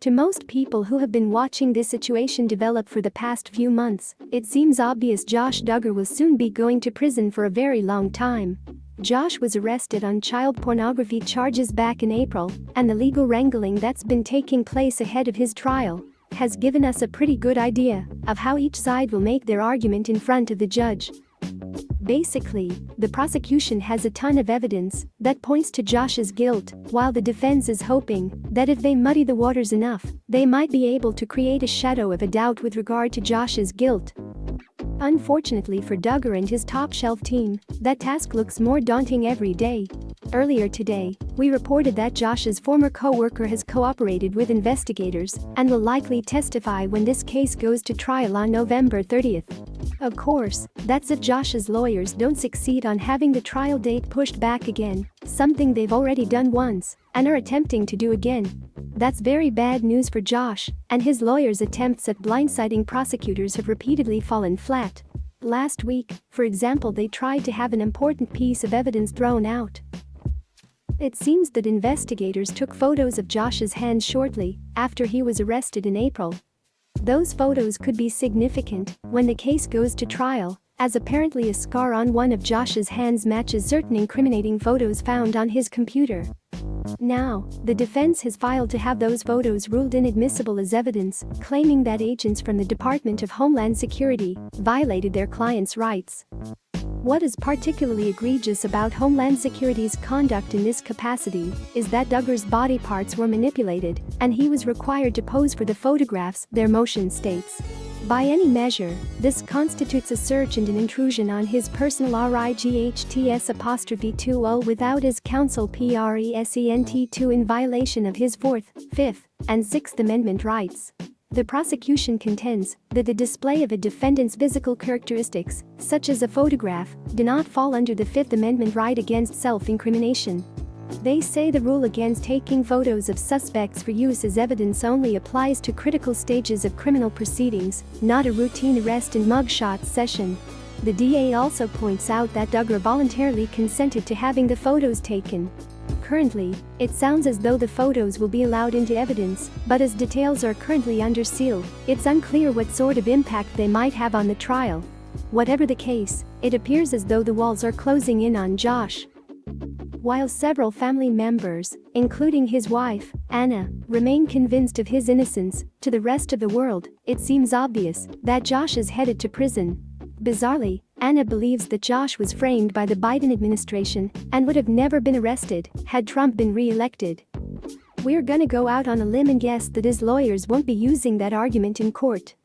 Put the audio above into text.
To most people who have been watching this situation develop for the past few months, it seems obvious Josh Duggar will soon be going to prison for a very long time. Josh was arrested on child pornography charges back in April, and the legal wrangling that's been taking place ahead of his trial has given us a pretty good idea of how each side will make their argument in front of the judge. Basically, the prosecution has a ton of evidence that points to Josh's guilt, while the defense is hoping that if they muddy the waters enough, they might be able to create a shadow of a doubt with regard to Josh's guilt. Unfortunately for Duggar and his top-shelf team, that task looks more daunting every day. Earlier today, we reported that Josh's former co-worker has cooperated with investigators and will likely testify when this case goes to trial on November 30th. Of course, that's if Josh's lawyers don't succeed on having the trial date pushed back again, something they've already done once and are attempting to do again. That's very bad news for Josh, and his lawyers' attempts at blindsiding prosecutors have repeatedly fallen flat. Last week, for example, they tried to have an important piece of evidence thrown out. It seems that investigators took photos of Josh's hands shortly after he was arrested in April. Those photos could be significant when the case goes to trial, as apparently a scar on one of Josh's hands matches certain incriminating photos found on his computer. Now, the defense has filed to have those photos ruled inadmissible as evidence, claiming that agents from the Department of Homeland Security violated their client's rights. What is particularly egregious about Homeland Security's conduct in this capacity is that Duggar's body parts were manipulated and he was required to pose for the photographs, their motion states. By any measure, this constitutes a search and an intrusion on his personal rights'2 without his counsel present2 in violation of his 4th, 5th, and 6th Amendment rights. The prosecution contends that the display of a defendant's physical characteristics, such as a photograph, do not fall under the 5th Amendment right against self-incrimination. They say the rule against taking photos of suspects for use as evidence only applies to critical stages of criminal proceedings, not a routine arrest and mugshot session. The DA also points out that Duggar voluntarily consented to having the photos taken. Currently, it sounds as though the photos will be allowed into evidence, but as details are currently under seal, it's unclear what sort of impact they might have on the trial. Whatever the case, it appears as though the walls are closing in on Josh. While several family members, including his wife, Anna, remain convinced of his innocence, to the rest of the world, it seems obvious that Josh is headed to prison. Bizarrely, Anna believes that Josh was framed by the Biden administration and would have never been arrested had Trump been re-elected. We're gonna go out on a limb and guess that his lawyers won't be using that argument in court.